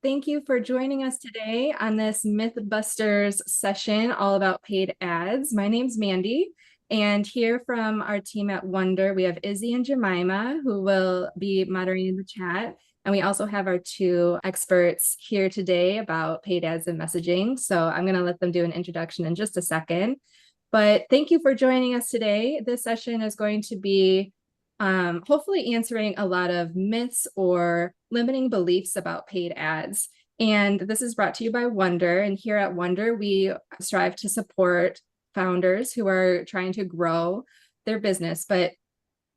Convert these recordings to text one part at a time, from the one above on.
Thank you for joining us today on this Mythbusters session all about paid ads. My name's Mandy, and here from our team at WONDR, we have Izzy and Jemima, who will be moderating the chat. And we also have our two experts here today about paid ads and messaging. So I'm going to let them do an introduction in just a second. But thank you for joining us today. This session is going to be hopefully answering a lot of myths or limiting beliefs about paid ads. And this is brought to you by WONDR. And here at WONDR, we strive to support founders who are trying to grow their business, but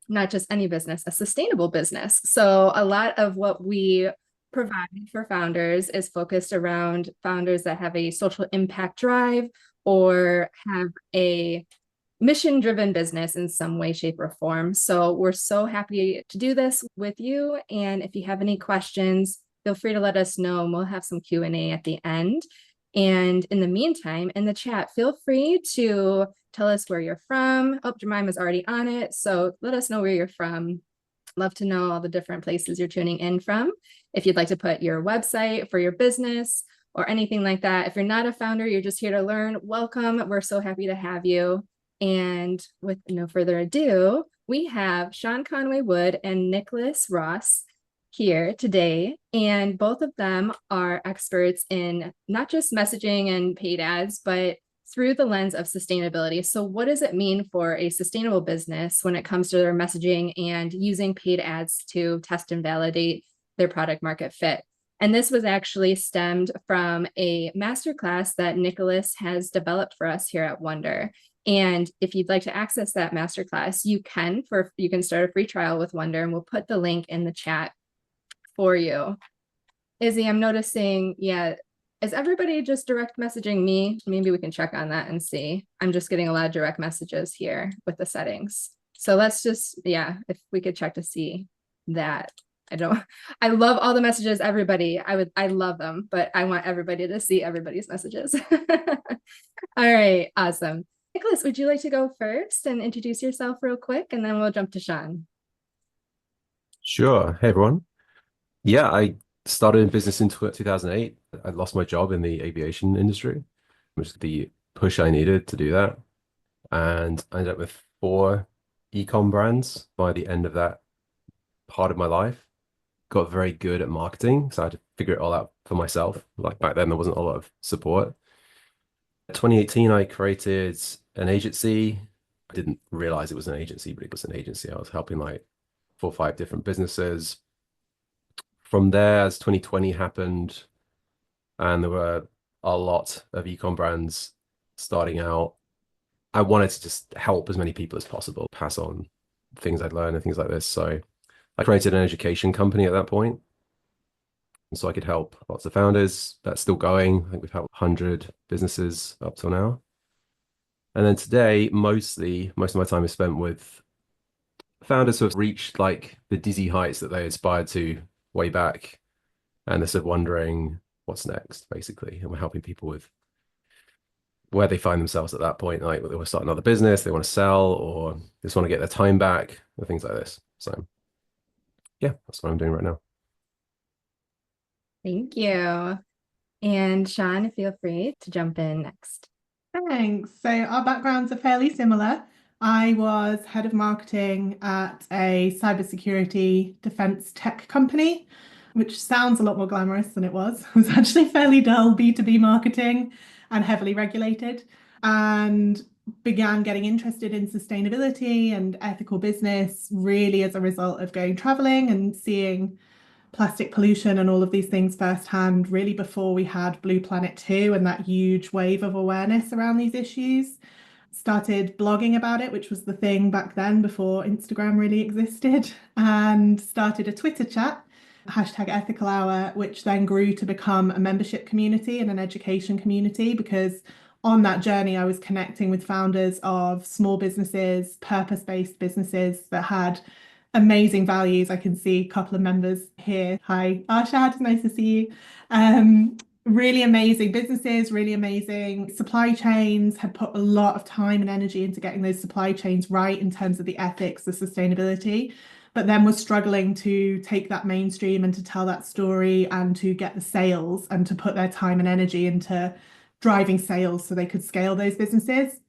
not just any business, a sustainable business. So a lot of what we provide for founders is focused around founders that have a social impact drive or have a mission-driven business in some way, shape, or form. So we're so happy to do this with you. And if you have any questions, feel free to let us know and we'll have some Q&A at the end. And in the meantime, in the chat, feel free to tell us where you're from. Oh, Jemima's already on it. So let us know where you're from. Love to know all the different places you're tuning in from. If you'd like to put your website for your business or anything like that. If you're not a founder, you're just here to learn, welcome. We're so happy to have you. And with no further ado, we have Sean Conway-Wood and Nicholas Ross here today. And both of them are experts in not just messaging and paid ads, but through the lens of sustainability. So what does it mean for a sustainable business when it comes to their messaging and using paid ads to test and validate their product market fit? And this was actually stemmed from a masterclass that Nicholas has developed for us here at WONDR. And if you'd like to access that masterclass, you can start a free trial with WONDR, and we'll put the link in the chat for you. Izzy, I'm noticing, is everybody just direct messaging me? Maybe we can check on that and see. I'm just getting a lot of direct messages here with the settings. So let's just, if we could check to see that. I love all the messages, everybody. I love them, but I want everybody to see everybody's messages. All right, awesome. Nicholas, would you like to go first and introduce yourself real quick, and then we'll jump to Sean. Sure. Hey, everyone. Yeah, I started in business in 2008. I lost my job in the aviation industry, which is the push I needed to do that. And I ended up with 4 e-com brands by the end of that part of my life. Got very good at marketing, so I had to figure it all out for myself. Like back then, there wasn't a lot of support. 2018, I created an agency. I didn't realize it was an agency, but it was an agency. I was helping like 4 or 5 different businesses. From there, as 2020 happened, and there were a lot of e-com brands starting out, I wanted to just help as many people as possible, pass on things I'd learned and things like this. So I created an education company at that point, so I could help lots of founders. That's still going. I think we've helped 100 businesses up till now. And then today, most of my time is spent with founders who have reached like the dizzy heights that they aspired to way back, and they're sort of wondering what's next, basically. And we're helping people with where they find themselves at that point, like they want to start another business, they want to sell, or they just want to get their time back, or things like this. So yeah, that's what I'm doing right now. Thank you. And Sean, feel free to jump in next. Thanks. So our backgrounds are fairly similar. I was head of marketing at a cybersecurity defense tech company, which sounds a lot more glamorous than it was. It was actually fairly dull B2B marketing and heavily regulated, and began getting interested in sustainability and ethical business really as a result of going traveling and seeing plastic pollution and all of these things firsthand, really before we had Blue Planet 2 and that huge wave of awareness around these issues. Started blogging about it, which was the thing back then before Instagram really existed, and started a Twitter chat, #EthicalHour, which then grew to become a membership community and an education community, because on that journey I was connecting with founders of small businesses, purpose-based businesses that had amazing values. I can see a couple of members here. Hi, Arshad, it's nice to see you. Really amazing businesses, really amazing supply chains, had put a lot of time and energy into getting those supply chains right in terms of the ethics, the sustainability, but then was struggling to take that mainstream and to tell that story and to get the sales and to put their time and energy into driving sales so they could scale those businesses.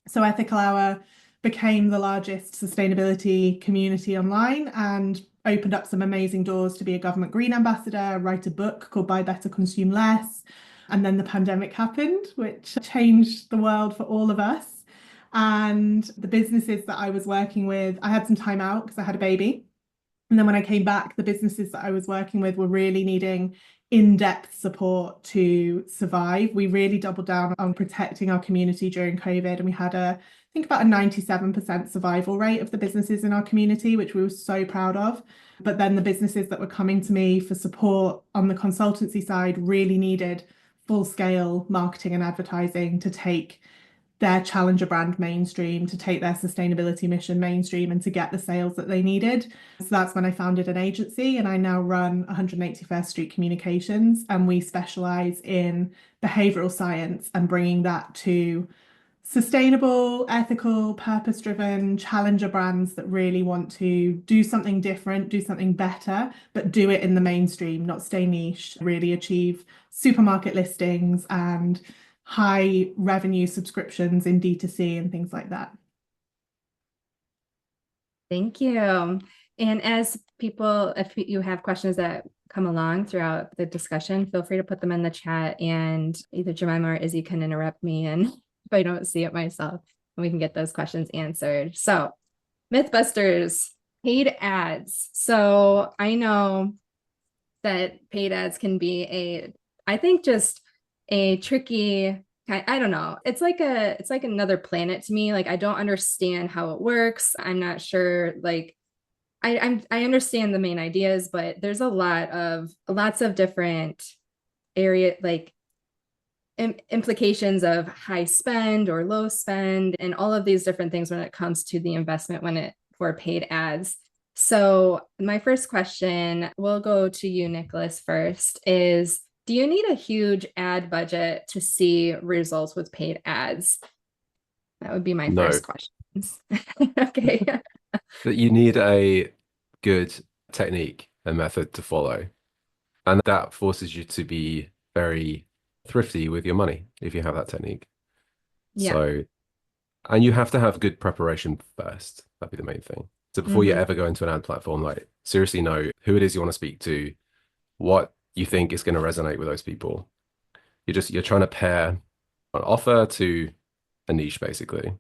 So Ethical Hour became the largest sustainability community online and opened up some amazing doors to be a government green ambassador, write a book called Buy Better, Consume Less. And then the pandemic happened, which changed the world for all of us. And the businesses that I was working with, I had some time out because I had a baby. And then when I came back, the businesses that I was working with were really needing in-depth support to survive. We really doubled down on protecting our community during COVID, and we had I think about a 97% survival rate of the businesses in our community, which we were so proud of. But then the businesses that were coming to me for support on the consultancy side really needed full-scale marketing and advertising to take their challenger brand mainstream, to take their sustainability mission mainstream, and to get the sales that they needed. So that's when I founded an agency, and I now run 181st Street Communications, and we specialize in behavioral science and bringing that to sustainable, ethical, purpose-driven challenger brands that really want to do something different, do something better, but do it in the mainstream, not stay niche, really achieve supermarket listings and high revenue subscriptions in D2C and things like that. Thank you. And as people, if you have questions that come along throughout the discussion, feel free to put them in the chat, and either Jemima or Izzy can interrupt me and if I don't see it myself, and we can get those questions answered. So Mythbusters, paid ads. So I know that paid ads can be I think just a tricky, I don't know. It's like another planet to me. Like, I don't understand how it works. I'm not sure, like, I understand the main ideas, but there's lots of different area, like implications of high spend or low spend, and all of these different things when it comes to the investment for paid ads. So my first question, we'll go to you, Nicholas, first, is do you need a huge ad budget to see results with paid ads? That would be my first question. Okay. That you need a good technique and method to follow. And that forces you to be very thrifty with your money if you have that technique. Yeah. So, and you have to have good preparation first. That'd be the main thing. So before you ever go into an ad platform, like, seriously know who it is you want to speak to, what you think is going to resonate with those people. You're trying to pair an offer to a niche, basically.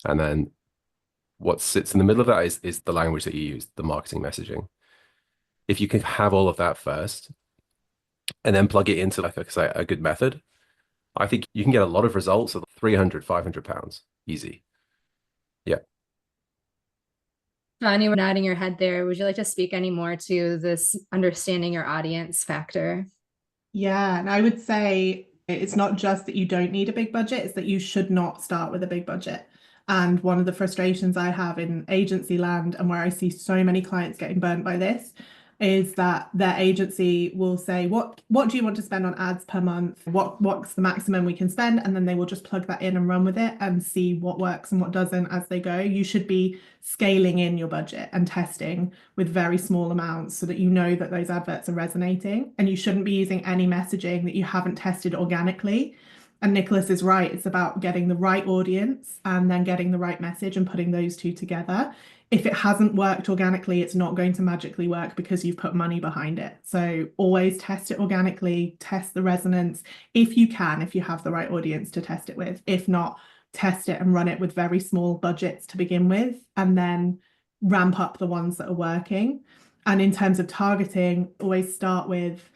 And then what sits in the middle of that is the language that you use, the marketing messaging. If you can have all of that first and then plug it into, like I say, a good method, I think you can get a lot of results of 300, 500 pounds easy. Yeah. John, you were nodding your head there. Would you like to speak any more to this understanding your audience factor? Yeah, and I would say it's not just that you don't need a big budget, it's that you should not start with a big budget. And one of the frustrations I have in agency land, and where I see so many clients getting burnt by this, is that their agency will say, what do you want to spend on ads per month? What's the maximum we can spend? And then they will just plug that in and run with it and see what works and what doesn't as they go. You should be scaling in your budget and testing with very small amounts so that you know that those adverts are resonating. And you shouldn't be using any messaging that you haven't tested organically. And Nicholas is right. It's about getting the right audience and then getting the right message and putting those two together. If it hasn't worked organically, it's not going to magically work because you've put money behind it. So always test it organically, test the resonance if you can, if you have the right audience to test it with. If not, test it and run it with very small budgets to begin with, and then ramp up the ones that are working. And in terms of targeting, always start with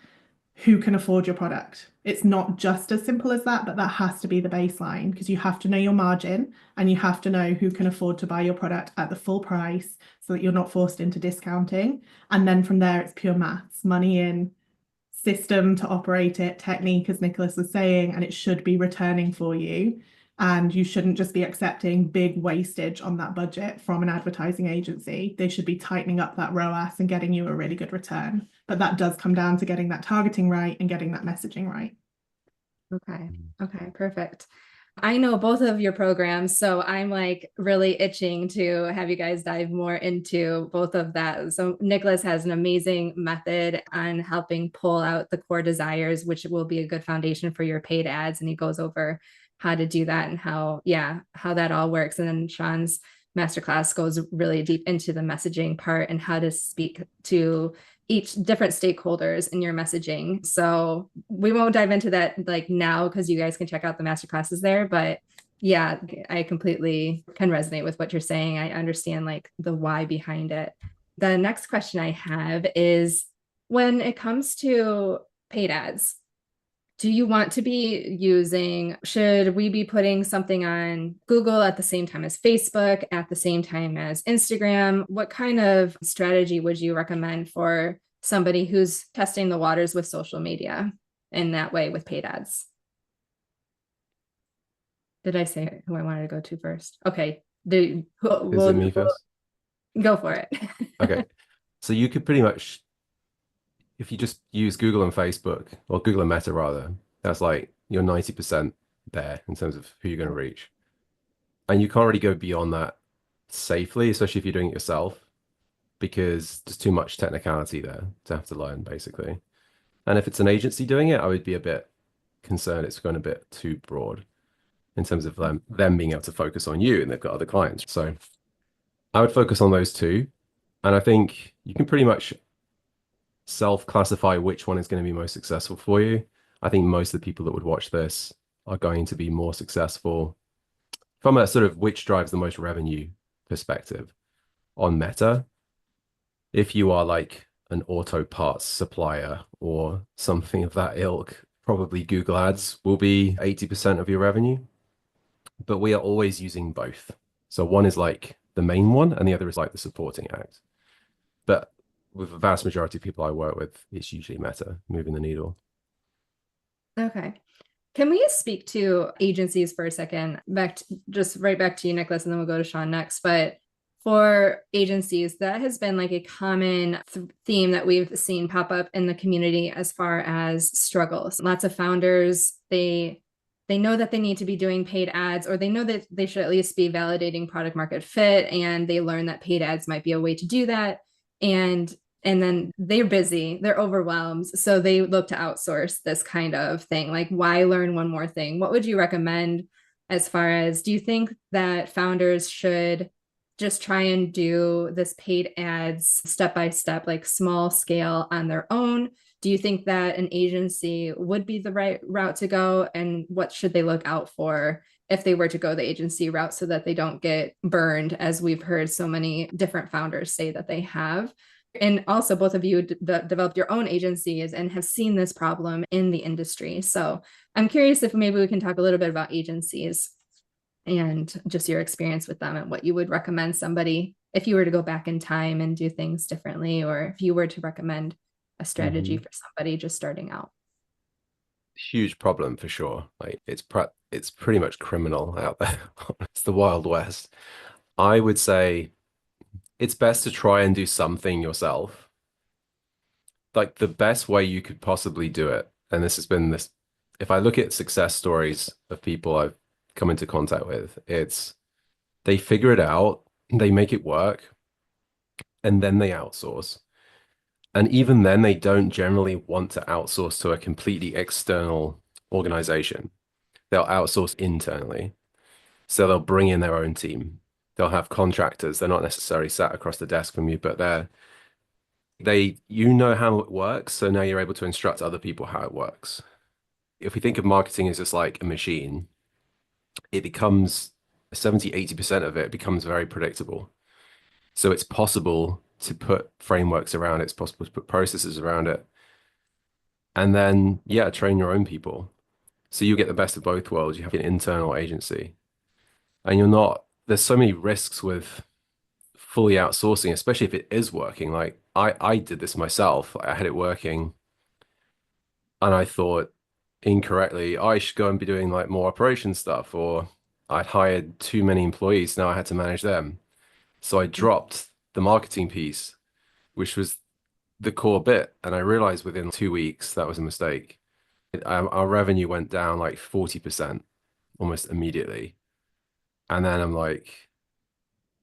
who can afford your product. It's not just as simple as that, but that has to be the baseline, because you have to know your margin and you have to know who can afford to buy your product at the full price so that you're not forced into discounting. And then from there, it's pure maths, money in, system to operate it, technique, as Nicholas was saying, and it should be returning for you. And you shouldn't just be accepting big wastage on that budget from an advertising agency. They should be tightening up that ROAS and getting you a really good return. But that does come down to getting that targeting right and getting that messaging right. Okay. Okay, perfect. I know both of your programs, so I'm like really itching to have you guys dive more into both of that. So Nicholas has an amazing method on helping pull out the core desires, which will be a good foundation for your paid ads. And he goes over how to do that and how, yeah, how that all works. And then Sean's masterclass goes really deep into the messaging part and how to speak to each different stakeholders in your messaging. So we won't dive into that like now because you guys can check out the master classes there. But yeah, I completely can resonate with what you're saying. I understand like the why behind it. The next question I have is when it comes to paid ads, do you want to be using, should we be putting something on Google at the same time as Facebook, at the same time as Instagram? What kind of strategy would you recommend for somebody who's testing the waters with social media in that way with paid ads? Did I say who I wanted to go to first? Okay. Is it me first? Go for it. Okay. So you could pretty much, if you just use Google and Facebook, or Google and Meta rather, that's like you're 90% there in terms of who you're going to reach. And you can't really go beyond that safely, especially if you're doing it yourself, because there's too much technicality there to have to learn, basically. And if it's an agency doing it, I would be a bit concerned it's going a bit too broad in terms of them being able to focus on you and they've got other clients. So I would focus on those two. And I think you can pretty much self-classify which one is going to be most successful for you. I think most of the people that would watch this are going to be more successful from a sort of which drives the most revenue perspective on Meta. If you are like an auto parts supplier or something of that ilk, probably Google Ads will be 80% of your revenue. But we are always using both. So one is like the main one and the other is like the supporting act. But with the vast majority of people I work with, it's usually Meta moving the needle. Okay. Can we speak to agencies for a second? Just right back to you, Nicholas, and then we'll go to Sean next. But for agencies, that has been like a common theme that we've seen pop up in the community as far as struggles. Lots of founders, they know that they need to be doing paid ads, or they know that they should at least be validating product market fit, and they learn that paid ads might be a way to do that. And then they're busy, they're overwhelmed. So they look to outsource this kind of thing. Like, why learn one more thing? What would you recommend as far as, do you think that founders should just try and do this paid ads step by step, like small scale on their own? Do you think that an agency would be the right route to go? And what should they look out for if they were to go the agency route so that they don't get burned, as we've heard so many different founders say that they have? And also, both of you developed your own agencies and have seen this problem in the industry. So I'm curious if maybe we can talk a little bit about agencies and just your experience with them and what you would recommend somebody if you were to go back in time and do things differently, or if you were to recommend a strategy for somebody just starting out. Huge problem for sure. Like it's pretty much criminal out there. It's the Wild West. I would say it's best to try and do something yourself. Like the best way you could possibly do it, and this has been this, if I look at success stories of people I've come into contact with, it's they figure it out, they make it work, and then they outsource. And even then, they don't generally want to outsource to a completely external organization. They'll outsource internally. So they'll bring in their own team. They'll have contractors. They're not necessarily sat across the desk from you, but you know how it works. So now you're able to instruct other people how it works. If we think of marketing as just like a machine, it becomes 70, 80% of it becomes very predictable. So it's possible to put frameworks around it. It's possible to put processes around it. And then, yeah, train your own people. So you get the best of both worlds. You have an internal agency. And there's so many risks with fully outsourcing, especially if it is working. Like I did this myself. I had it working and I thought incorrectly, I should go and be doing like more operation stuff, or I'd hired too many employees. Now I had to manage them. So I dropped the marketing piece, which was the core bit. And I realized within 2 weeks that was a mistake. Our revenue went down like 40%. almost immediately. And then I'm like,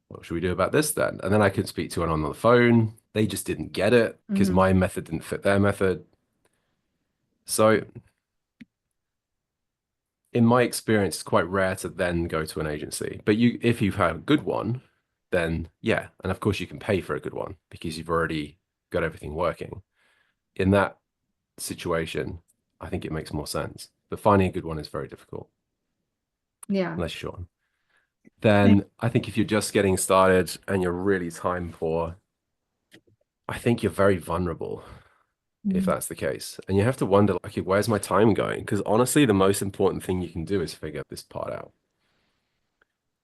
what should we do about this then? And then I could speak to anyone on the phone. They just didn't get it because Mhm. my method didn't fit their method. So in my experience, it's quite rare to then go to an agency. But if you've had a good one, then yeah. And of course you can pay for a good one because you've already got everything working. In that situation, I think it makes more sense. But finding a good one is very difficult, Yeah. unless you're Sean. Then I think if you're just getting started and you're really time poor, I think you're very vulnerable if that's the case. And you have to wonder, okay, where's my time going? Because honestly, the most important thing you can do is figure this part out.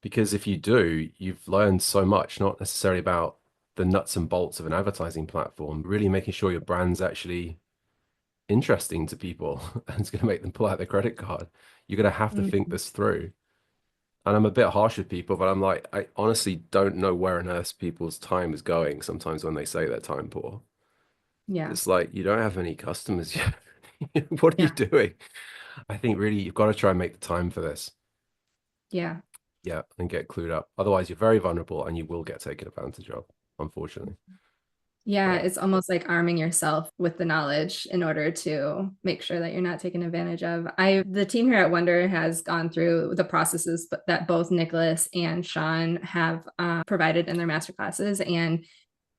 Because if you do, you've learned so much, not necessarily about the nuts and bolts of an advertising platform, really making sure your brand's actually interesting to people and it's going to make them pull out their credit card. You're going to have to think Mhm. this through. And I'm a bit harsh with people, but I'm like, I honestly don't know where on earth people's time is going sometimes when they say they're time poor. Yeah. It's like, you don't have any customers yet. What are you Yeah. doing? I think really you've got to try and make the time for this. Yeah. Yeah, and get clued up. Otherwise, you're very vulnerable and you will get taken advantage of, unfortunately. Yeah, Yeah. it's almost like arming yourself with the knowledge in order to make sure that you're not taken advantage of. The team here at WONDR has gone through the processes that both Nicholas and Sean have provided in their master classes, and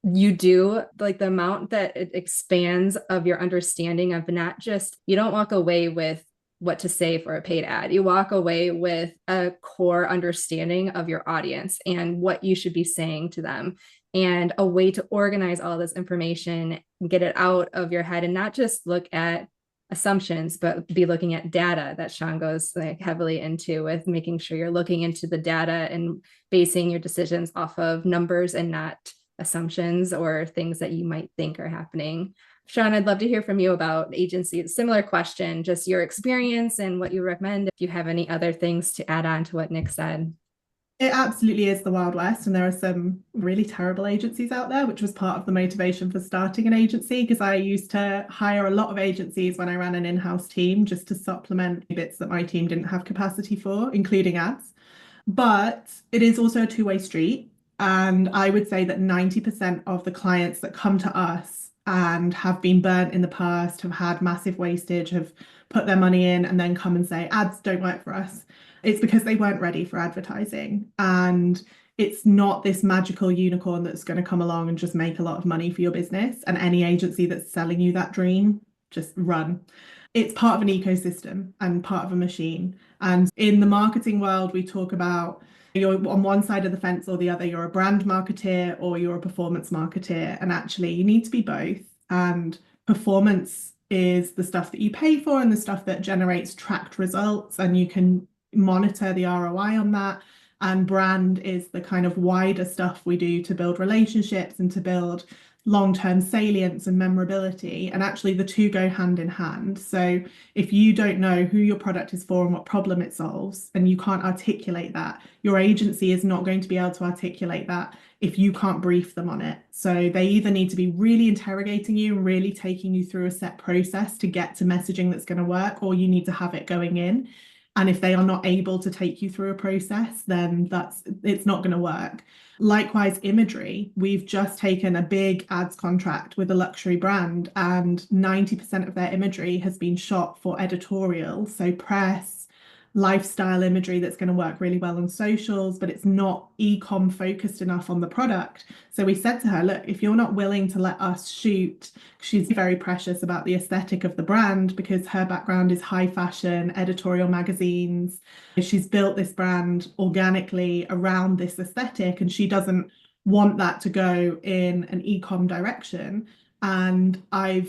you do like the amount that it expands of your understanding of not just, you don't walk away with what to say for a paid ad. You walk away with a core understanding of your audience and what you should be saying to them, and a way to organize all this information, get it out of your head, and not just look at assumptions, but be looking at data that Sean goes like heavily into, with making sure you're looking into the data and basing your decisions off of numbers and not assumptions or things that you might think are happening. Sean, I'd love to hear from you about agencies. Similar question, just your experience and what you recommend. If you have any other things to add on to what Nick said. It absolutely is the Wild West, and there are some really terrible agencies out there, which was part of the motivation for starting an agency, because I used to hire a lot of agencies when I ran an in-house team just to supplement bits that my team didn't have capacity for, including ads. But it is also a two-way street. And I would say that 90% of the clients that come to us and have been burnt in the past, have had massive wastage, have put their money in and then come and say, ads don't work for us. It's because they weren't ready for advertising. And it's not this magical unicorn that's going to come along and just make a lot of money for your business. And any agency that's selling you that dream, just run. It's part of an ecosystem and part of a machine. And in the marketing world, we talk about you're on one side of the fence or the other. You're a brand marketeer or you're a performance marketeer. And actually, you need to be both. And performance is the stuff that you pay for and the stuff that generates tracked results. And you can monitor the ROI on that. And brand is the kind of wider stuff we do to build relationships and to build long-term salience and memorability. And actually the two go hand in hand. So if you don't know who your product is for and what problem it solves, and you can't articulate that, your agency is not going to be able to articulate that if you can't brief them on it. So they either need to be really interrogating you and really taking you through a set process to get to messaging that's going to work, or you need to have it going in. And if they are not able to take you through a process, then it's not going to work. Likewise, imagery. We've just taken a big ads contract with a luxury brand, and 90% of their imagery has been shot for editorial, so press, lifestyle imagery that's going to work really well on socials, but it's not e-com focused enough on the product. So we said to her, look, if you're not willing to let us shoot, she's very precious about the aesthetic of the brand because her background is high fashion, editorial magazines. She's built this brand organically around this aesthetic, and she doesn't want that to go in an e-com direction. And I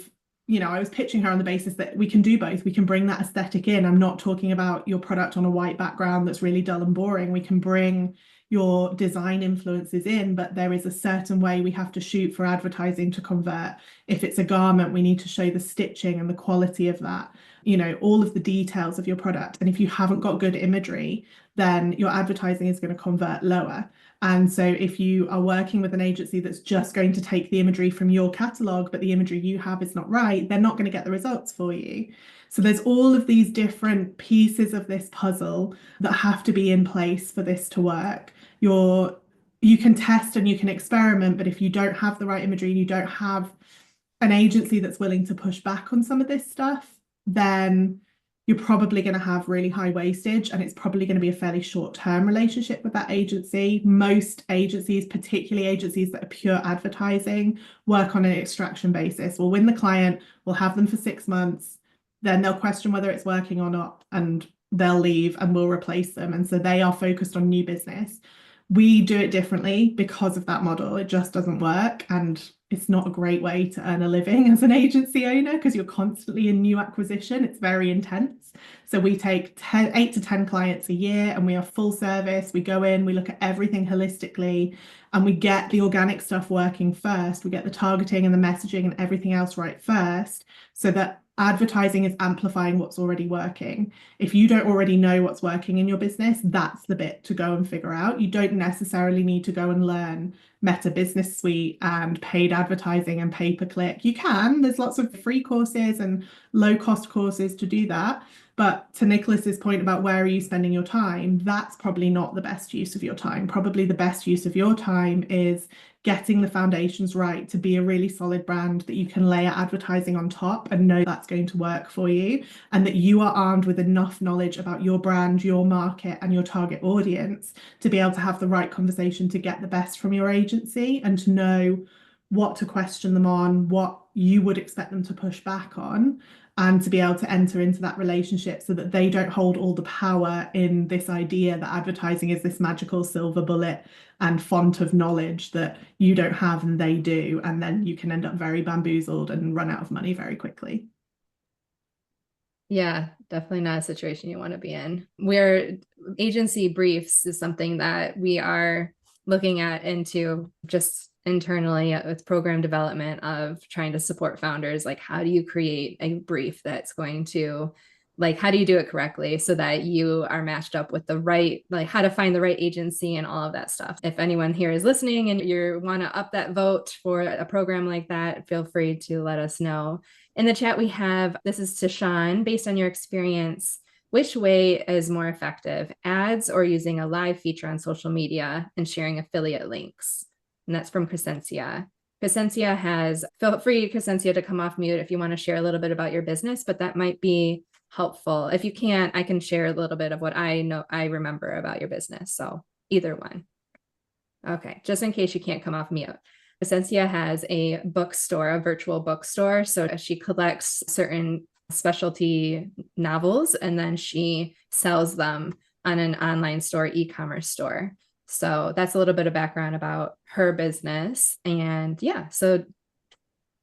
was pitching her on the basis that we can do both. We can bring that aesthetic in. I'm not talking about your product on a white background that's really dull and boring. We can bring your design influences in, but there is a certain way we have to shoot for advertising to convert. If it's a garment, we need to show the stitching and the quality of that, all of the details of your product. And if you haven't got good imagery, then your advertising is going to convert lower. And so if you are working with an agency that's just going to take the imagery from your catalog, but the imagery you have is not right, they're not going to get the results for you. So there's all of these different pieces of this puzzle that have to be in place for this to work. You can test and you can experiment, but if you don't have the right imagery and you don't have an agency that's willing to push back on some of this stuff, then you're probably going to have really high wastage, and it's probably going to be a fairly short-term relationship with that agency. Most agencies, particularly agencies that are pure advertising, work on an extraction basis. We'll win the client, we'll have them for 6 months, then they'll question whether it's working or not, and they'll leave and we'll replace them. And so they are focused on new business. We do it differently because of that model. It just doesn't work, and it's not a great way to earn a living as an agency owner because you're constantly in new acquisition. It's very intense. So we take 8 to 10 clients a year, and we are full service. We go in, we look at everything holistically, and we get the organic stuff working first. We get the targeting and the messaging and everything else right first, so that advertising is amplifying what's already working. If you don't already know what's working in your business, that's the bit to go and figure out. You don't necessarily need to go and learn Meta Business Suite and paid advertising and pay-per-click. You can, there's lots of free courses and low-cost courses to do that. But to Nicholas's point about where are you spending your time, that's probably not the best use of your time. Probably the best use of your time is getting the foundations right to be a really solid brand that you can layer advertising on top and know that's going to work for you, and that you are armed with enough knowledge about your brand, your market, and your target audience to be able to have the right conversation to get the best from your agency and to know what to question them on, what you would expect them to push back on, and to be able to enter into that relationship so that they don't hold all the power in this idea that advertising is this magical silver bullet and font of knowledge that you don't have and they do. And then you can end up very bamboozled and run out of money very quickly. Yeah, definitely not a situation you want to be in. Where agency briefs is something that we are looking at into just internally with program development of trying to support founders. Like, how do you create a brief that's going to, like, how do you do it correctly so that you are matched up with the right, like how to find the right agency and all of that stuff. If anyone here is listening and you want to up that vote for a program like that, feel free to let us know. In the chat we have, this is to Sian, based on your experience, which way is more effective, ads or using a live feature on social media and sharing affiliate links? And that's from Crescencia. Crescencia has, feel free, Crescencia, to come off mute if you want to share a little bit about your business, but that might be helpful. If you can't, I can share a little bit of what I know, I remember about your business. So either one. Okay, just in case you can't come off mute. Crescencia has a bookstore, a virtual bookstore. So she collects certain specialty novels and then she sells them on an online store, e-commerce store. So that's a little bit of background about her business. And yeah, so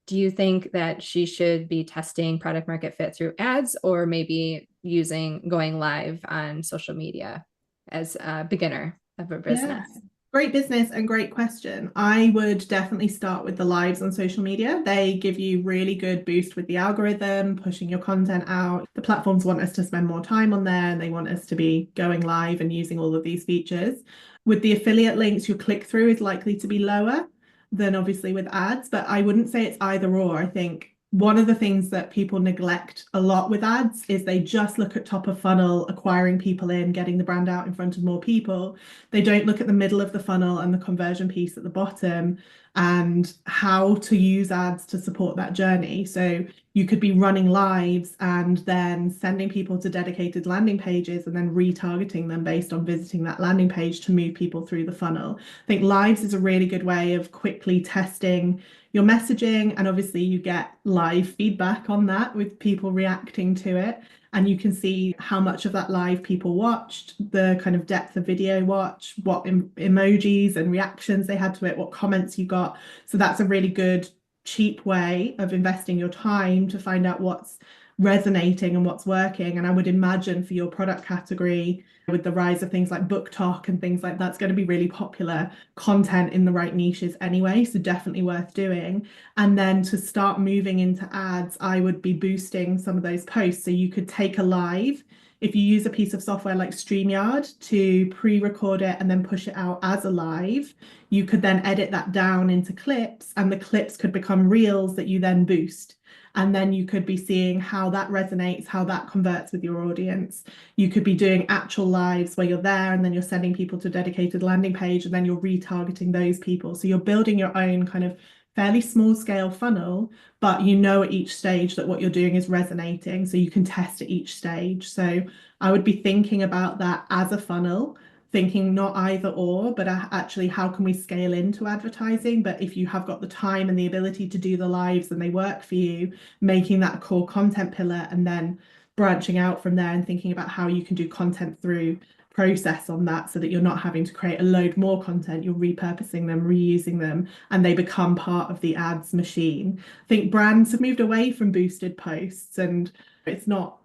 do you think that she should be testing product market fit through ads or maybe going live on social media as a beginner of her business? Yeah. Great business and great question. I would definitely start with the lives on social media. They give you really good boost with the algorithm, pushing your content out. The platforms want us to spend more time on there and they want us to be going live and using all of these features. With the affiliate links, your click-through is likely to be lower than obviously with ads, but I wouldn't say it's either or. I think one of the things that people neglect a lot with ads is they just look at top of funnel, acquiring people in, getting the brand out in front of more people. They don't look at the middle of the funnel and the conversion piece at the bottom and how to use ads to support that journey. So you could be running lives and then sending people to dedicated landing pages and then retargeting them based on visiting that landing page to move people through the funnel. I think lives is a really good way of quickly testing your messaging, and obviously you get live feedback on that with people reacting to it, and you can see how much of that live people watched, the kind of depth of video watch, what emojis and reactions they had to it, what comments you got. So that's a really good cheap way of investing your time to find out what's resonating and what's working. And I would imagine for your product category, with the rise of things like book talk and things like that's going to be really popular content in the right niches anyway. So definitely worth doing. And then to start moving into ads, I would be boosting some of those posts. So you could take a live. If you use a piece of software like StreamYard to pre-record it and then push it out as a live, you could then edit that down into clips, and the clips could become reels that you then boost. And then you could be seeing how that resonates, how that converts with your audience. You could be doing actual lives where you're there and then you're sending people to a dedicated landing page and then you're retargeting those people. So you're building your own kind of fairly small scale funnel, but you know at each stage that what you're doing is resonating, so you can test at each stage. So I would be thinking about that as a funnel, thinking not either or, but actually how can we scale into advertising? But if you have got the time and the ability to do the lives and they work for you, making that a core content pillar and then branching out from there and thinking about how you can do content through process on that so that you're not having to create a load more content, you're repurposing them, reusing them, and they become part of the ads machine. I think brands have moved away from boosted posts, and it's not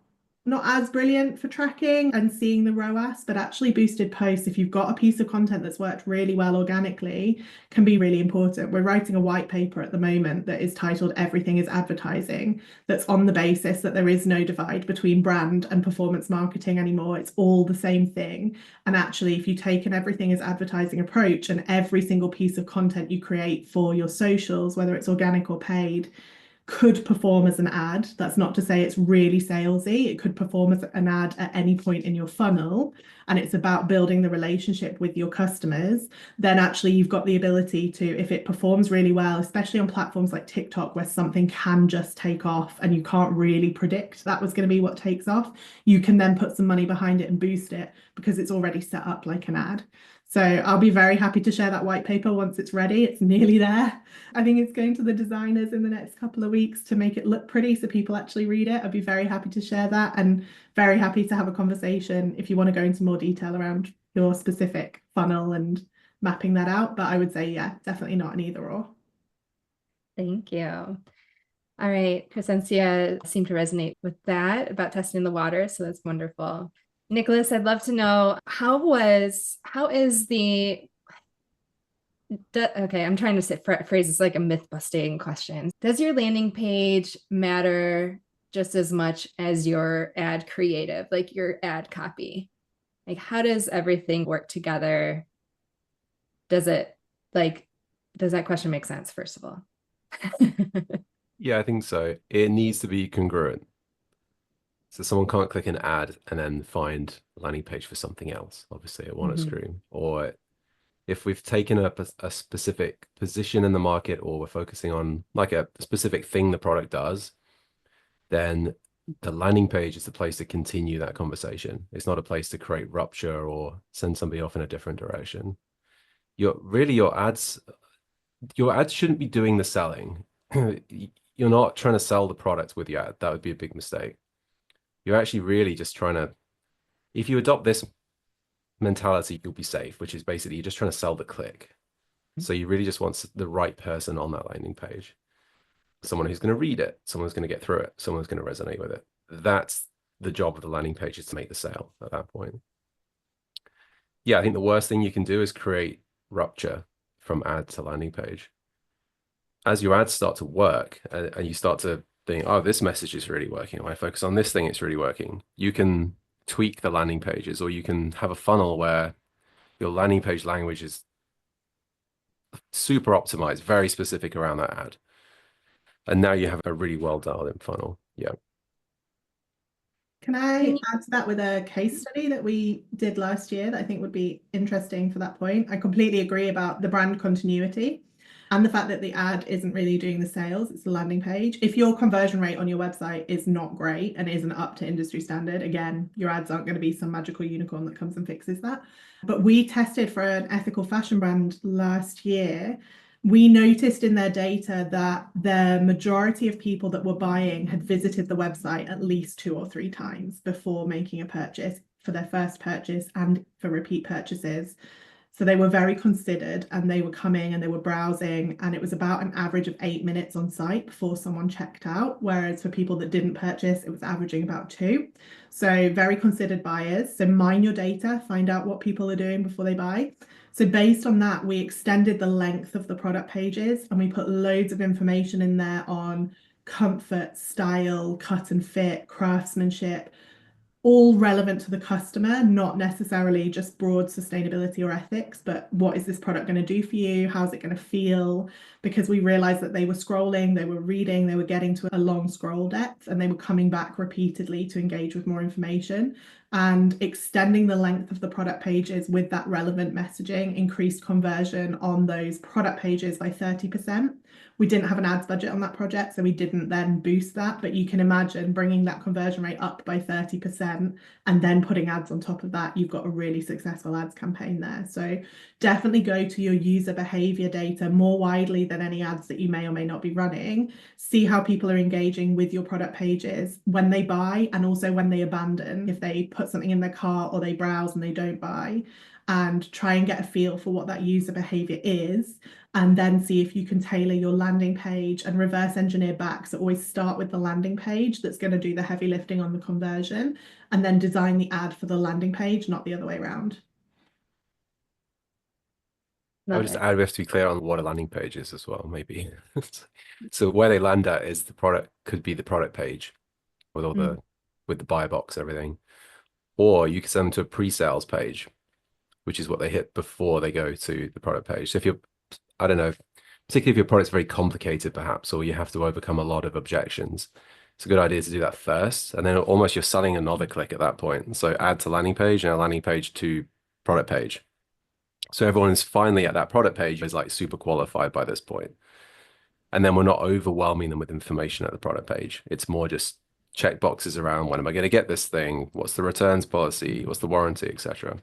as brilliant for tracking and seeing the ROAS, but actually boosted posts, if you've got a piece of content that's worked really well organically, can be really important. We're writing a white paper at the moment that is titled Everything is Advertising, that's on the basis that there is no divide between brand and performance marketing anymore. It's all the same thing. And actually, if you take an everything is advertising approach and every single piece of content you create for your socials, whether it's organic or paid, could perform as an ad. That's not to say it's really salesy. It could perform as an ad at any point in your funnel, and it's about building the relationship with your customers. Then actually you've got the ability to, if it performs really well, especially on platforms like TikTok, where something can just take off and you can't really predict that was going to be what takes off, you can then put some money behind it and boost it because it's already set up like an ad. So I'll be very happy to share that white paper once it's ready. It's nearly there. I think it's going to the designers in the next couple of weeks to make it look pretty so people actually read it. I'd be very happy to share that, and very happy to have a conversation if you want to go into more detail around your specific funnel and mapping that out. But I would say, yeah, definitely not an either or. Thank you. All right, Crescencia seemed to resonate with that about testing the water, so that's wonderful. Nicholas, I'd love to know how is the okay, I'm trying to phrase this like a myth busting question. Does your landing page matter just as much as your ad creative, like your ad copy? Like, how does everything work together? Does that question make sense, first of all? Yeah, I think so. It needs to be congruent. So someone can't click an ad and then find a landing page for something else, obviously, at one stream. Or if we've taken up a specific position in the market, or we're focusing on like a specific thing the product does, then the landing page is the place to continue that conversation. It's not a place to create rupture or send somebody off in a different direction. Your ads shouldn't be doing the selling. You're not trying to sell the product with your ad. That would be a big mistake. You're actually really just trying to, if you adopt this mentality, you'll be safe, which is basically you're just trying to sell the click. So you really just want the right person on that landing page. Someone who's going to read it, someone who's going to get through it, someone who's going to resonate with it. That's the job of the landing page, is to make the sale at that point. Yeah, I think the worst thing you can do is create rupture from ad to landing page. As your ads start to work and you start to think, oh, this message is really working. When I focus on this thing, it's really working. You can tweak the landing pages, or you can have a funnel where your landing page language is super optimized, very specific around that ad. And now you have a really well dialed in funnel. Yeah. Can I add to that with a case study that we did last year that I think would be interesting for that point? I completely agree about the brand continuity and the fact that the ad isn't really doing the sales, it's the landing page. If your conversion rate on your website is not great and isn't up to industry standard, again, your ads aren't going to be some magical unicorn that comes and fixes that. But we tested for an ethical fashion brand last year. We noticed in their data that the majority of people that were buying had visited the website at least 2 or 3 times before making a purchase, for their first purchase and for repeat purchases. So they were very considered, and they were coming and they were browsing, and it was about an average of 8 minutes on site before someone checked out. Whereas for people that didn't purchase, it was averaging about 2. So very considered buyers. So mine your data, find out what people are doing before they buy. So based on that, we extended the length of the product pages, and we put loads of information in there on comfort, style, cut and fit, craftsmanship, all relevant to the customer, not necessarily just broad sustainability or ethics, but what is this product going to do for you? How's it going to feel? Because we realized that they were scrolling, they were reading, they were getting to a long scroll depth, and they were coming back repeatedly to engage with more information. And extending the length of the product pages with that relevant messaging increased conversion on those product pages by 30%. We didn't have an ads budget on that project, so we didn't then boost that. But you can imagine bringing that conversion rate up by 30% and then putting ads on top of that, you've got a really successful ads campaign there. So definitely go to your user behavior data more widely than any ads that you may or may not be running. See how people are engaging with your product pages when they buy and also when they abandon, if they put something in their cart or they browse and they don't buy, and try and get a feel for what that user behavior is, and then see if you can tailor your landing page and reverse engineer back. So always start with the landing page that's going to do the heavy lifting on the conversion, and then design the ad for the landing page, not the other way around. I would just add, we have to be clear on what a landing page is as well, maybe. So where they land at is the product, could be the product page with all the with the buy box, everything. Or you can send them to a pre-sales page, which is what they hit before they go to the product page. So if you're, I don't know, particularly if your product's very complicated, perhaps, or you have to overcome a lot of objections, it's a good idea to do that first. And then almost you're selling another click at that point. So add to landing page and a landing page to product page. So everyone is finally at that product page is like super qualified by this point. And then we're not overwhelming them with information at the product page. It's more just check boxes around, when am I going to get this thing? What's the returns policy? What's the warranty, etc.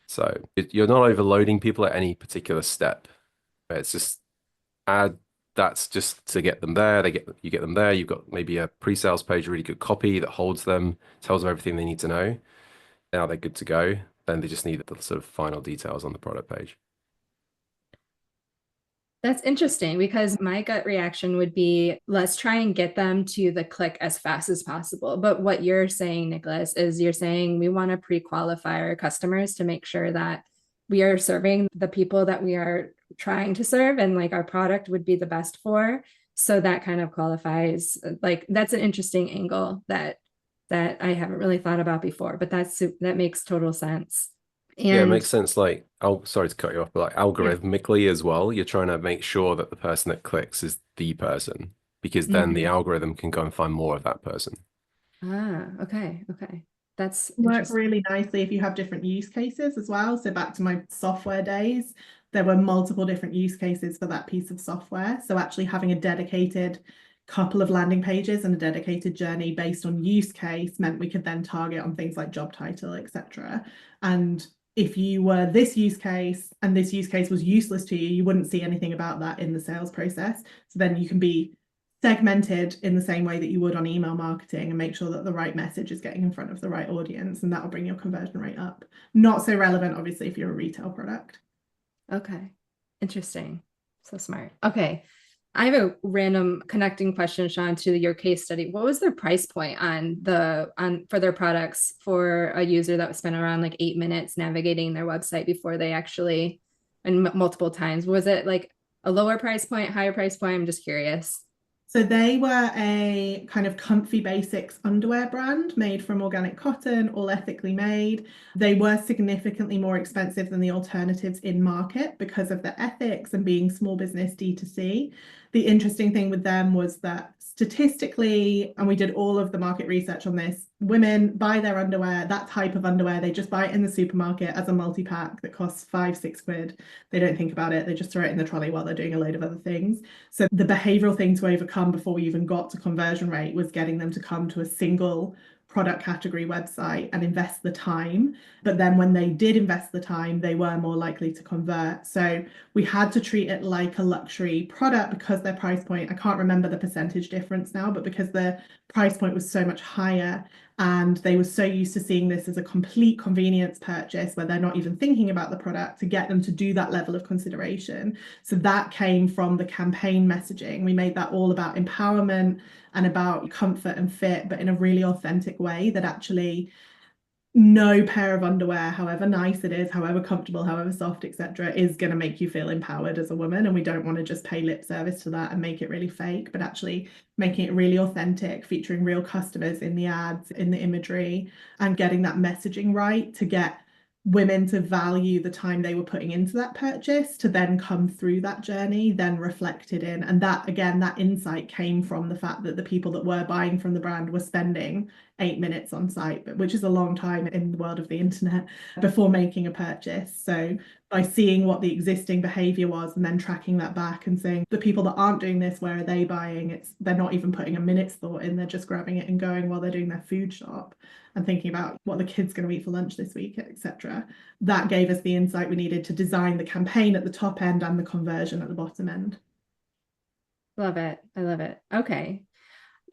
So you're not overloading people at any particular step. It's just add, that's just to get them there. You get them there. You've got maybe a pre-sales page, really good copy that holds them, tells them everything they need to know. Now they're good to go. Then they just need the sort of final details on the product page. That's interesting, because my gut reaction would be, let's try and get them to the click as fast as possible. But what you're saying, Nicholas, is you're saying we want to pre-qualify our customers to make sure that we are serving the people that we are trying to serve, and like our product would be the best for. So that kind of qualifies, like that's an interesting angle that I haven't really thought about before, but that makes total sense. Yeah, it And makes sense. Like, oh, sorry to cut you off, but like algorithmically as well, you're trying to make sure that the person that clicks is the person, because then the algorithm can go and find more of that person. Okay. That's Work interesting. really nicely if you have different use cases as well. So back to my software days, there were multiple different use cases for that piece of software. So actually having a dedicated couple of landing pages and a dedicated journey based on use case meant we could then target on things like job title, etc. And if you were this use case and this use case was useless to you, you wouldn't see anything about that in the sales process. So then you can be segmented in the same way that you would on email marketing and make sure that the right message is getting in front of the right audience, and that will bring your conversion rate up. Not so relevant, obviously, if you're a retail product. Okay, interesting. So smart. Okay, I have a random connecting question, Sean, to your case study. What was their price point for their products for a user that spent around like 8 minutes navigating their website before they actually, and multiple times? Was it like a lower price point, higher price point? I'm just curious. So they were a kind of comfy basics underwear brand made from organic cotton, all ethically made. They were significantly more expensive than the alternatives in market because of the ethics and being small business D2C. The interesting thing with them was that statistically, and we did all of the market research on this, women buy their underwear, that type of underwear, they just buy it in the supermarket as a multi-pack that costs 5-6 quid. They don't think about it. They just throw it in the trolley while they're doing a load of other things. So the behavioral thing to overcome before we even got to conversion rate was getting them to come to a single product category website and invest the time. But then when they did invest the time, they were more likely to convert. So we had to treat it like a luxury product because their price point, I can't remember the percentage difference now, but because the price point was so much higher And they were so used to seeing this as a complete convenience purchase where they're not even thinking about the product, to get them to do that level of consideration. So that came from the campaign messaging. We made that all about empowerment and about comfort and fit, but in a really authentic way that actually no pair of underwear, however nice it is, however comfortable, however soft, etc., is going to make you feel empowered as a woman. And we don't want to just pay lip service to that and make it really fake, but actually making it really authentic, featuring real customers in the ads, in the imagery, and getting that messaging right to get women to value the time they were putting into that purchase, to then come through that journey, then reflected in. And that, again, that insight came from the fact that the people that were buying from the brand were spending 8 minutes on site, which is a long time in the world of the internet, before making a purchase. So by seeing what the existing behavior was and then tracking that back and saying, the people that aren't doing this, where are they buying? They're not even putting a minute's thought in, they're just grabbing it and going while they're doing their food shop and thinking about what the kids going to eat for lunch this week, etc. That gave us the insight we needed to design the campaign at the top end and the conversion at the bottom end. Love it. I love it. Okay.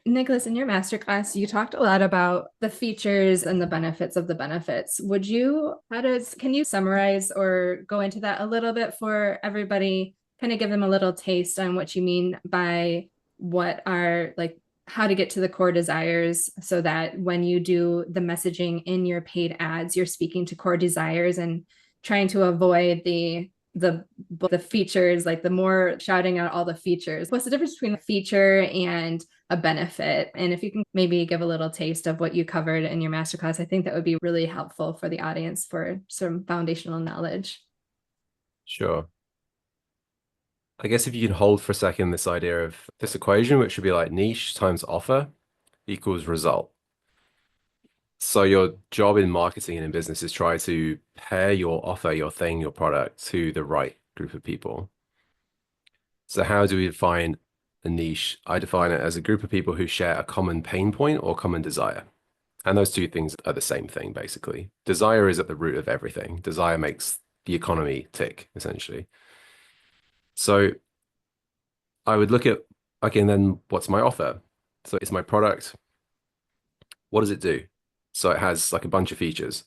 Nicholas, in your masterclass, you talked a lot about the features and the benefits of the benefits. Can you summarize or go into that a little bit for everybody, kind of give them a little taste on what you mean by what are, like, how to get to the core desires, so that when you do the messaging in your paid ads, you're speaking to core desires and trying to avoid the features, like the more shouting out all the features. What's the difference between a feature and a benefit? And if you can maybe give a little taste of what you covered in your masterclass, I think that would be really helpful for the audience for some foundational knowledge. Sure. I guess if you can hold for a second this idea of this equation, which should be like niche times offer equals result. So your job in marketing and in business is try to pair your offer, your thing, your product to the right group of people. So how do we define a niche? I define it as a group of people who share a common pain point or common desire. And those two things are the same thing, basically. Desire is at the root of everything. Desire makes the economy tick, essentially. So I would look at, okay, and then what's my offer? So it's my product. What does it do? So it has like a bunch of features.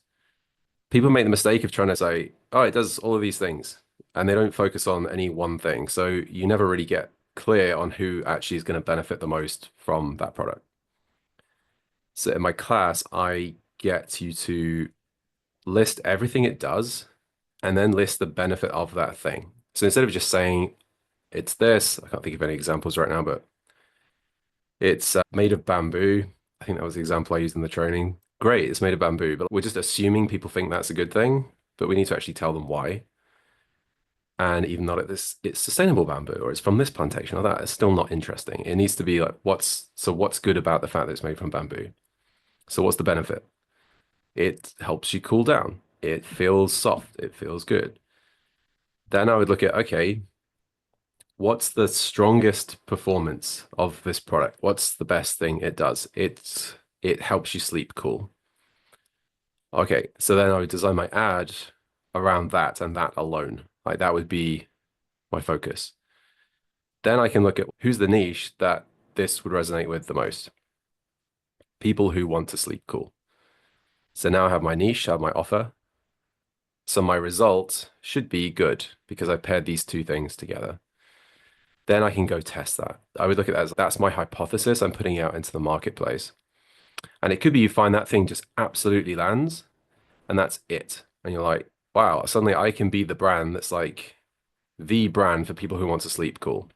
People make the mistake of trying to say, oh, it does all of these things, and they don't focus on any one thing. So you never really get clear on who actually is going to benefit the most from that product. So in my class, I get you to list everything it does and then list the benefit of that thing. So instead of just saying it's this, I can't think of any examples right now, but it's made of bamboo. I think that was the example I used in the training. Great, it's made of bamboo, but we're just assuming people think that's a good thing, but we need to actually tell them why. And even though it's sustainable bamboo or it's from this plantation or that, it's still not interesting. It needs to be like, what's good about the fact that it's made from bamboo? So what's the benefit? It helps you cool down. It feels soft. It feels good. Then I would look at, okay, what's the strongest performance of this product? What's the best thing it does? It helps you sleep cool. Okay, so then I would design my ad around that and that alone. Like that would be my focus. Then I can look at who's the niche that this would resonate with the most. People who want to sleep cool. So now I have my niche, I have my offer. So my result should be good because I paired these two things together. Then I can go test that. I would look at that as that's my hypothesis I'm putting out into the marketplace. And it could be you find that thing just absolutely lands and that's it. And you're like, wow, suddenly I can be the brand that's like the brand for people who want to sleep cool.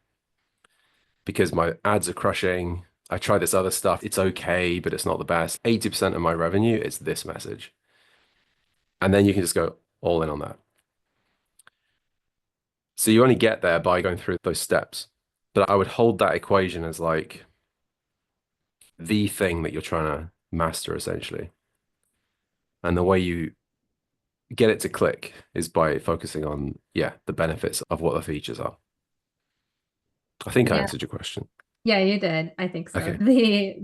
Because my ads are crushing. I try this other stuff. It's okay, but it's not the best. 80% of my revenue is this message. And then you can just go all in on that. So you only get there by going through those steps. But I would hold that equation as like the thing that you're trying to master, essentially. And the way you get it to click is by focusing on, the benefits of what the features are. I think I answered your question. Yeah, you did. I think so. Okay.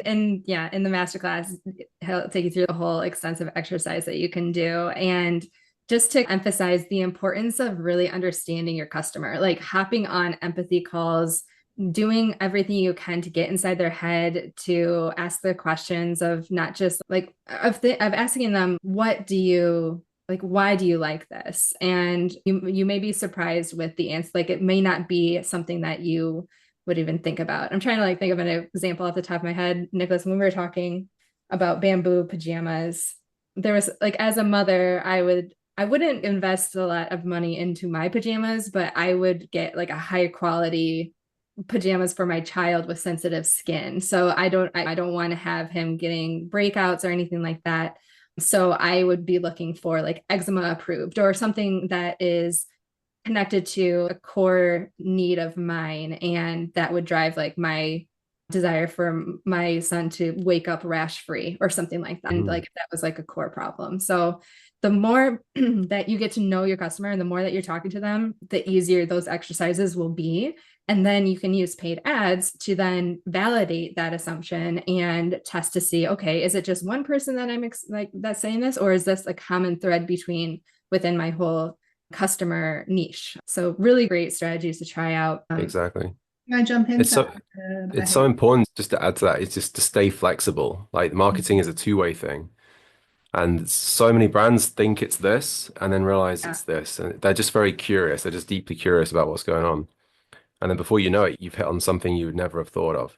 In the masterclass, he'll take you through the whole extensive exercise that you can do. And just to emphasize the importance of really understanding your customer, like hopping on empathy calls doing everything you can to get inside their head, to ask the questions of not just like of asking them, what do you like, why do you like this? And you may be surprised with the answer. Like it may not be something that you would even think about. I'm trying to like think of an example off the top of my head, Nicholas, when we were talking about bamboo pajamas. There was like, as a mother, I wouldn't invest a lot of money into my pajamas, but I would get like a high quality pajamas for my child with sensitive skin. So I don't want to have him getting breakouts or anything like that. So I would be looking for like eczema approved or something that is connected to a core need of mine, and that would drive like my desire for my son to wake up rash free or something like that. And like that was like a core problem. So the more that you get to know your customer and the more that you're talking to them, the easier those exercises will be. And then you can use paid ads to then validate that assumption and test to see, okay, is it just one person that I'm like that's saying this, or is this a common thread within my whole customer niche? So really great strategies to try out. Exactly. Can I jump into It's so important, just to add to that, it's just to stay flexible. Like marketing is a two-way thing. And so many brands think it's this and then realize it's this. And they're just very curious. They're just deeply curious about what's going on. And then before you know it, you've hit on something you would never have thought of.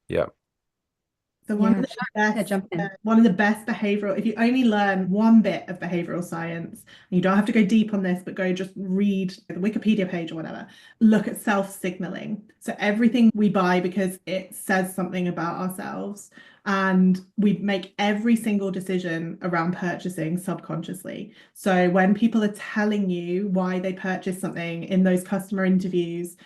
Yeah. So one of the best behavioral, if you only learn one bit of behavioral science, and you don't have to go deep on this, but go just read the Wikipedia page or whatever, look at self-signaling. So everything we buy because it says something about ourselves, and we make every single decision around purchasing subconsciously. So when people are telling you why they purchase something in those customer interviews,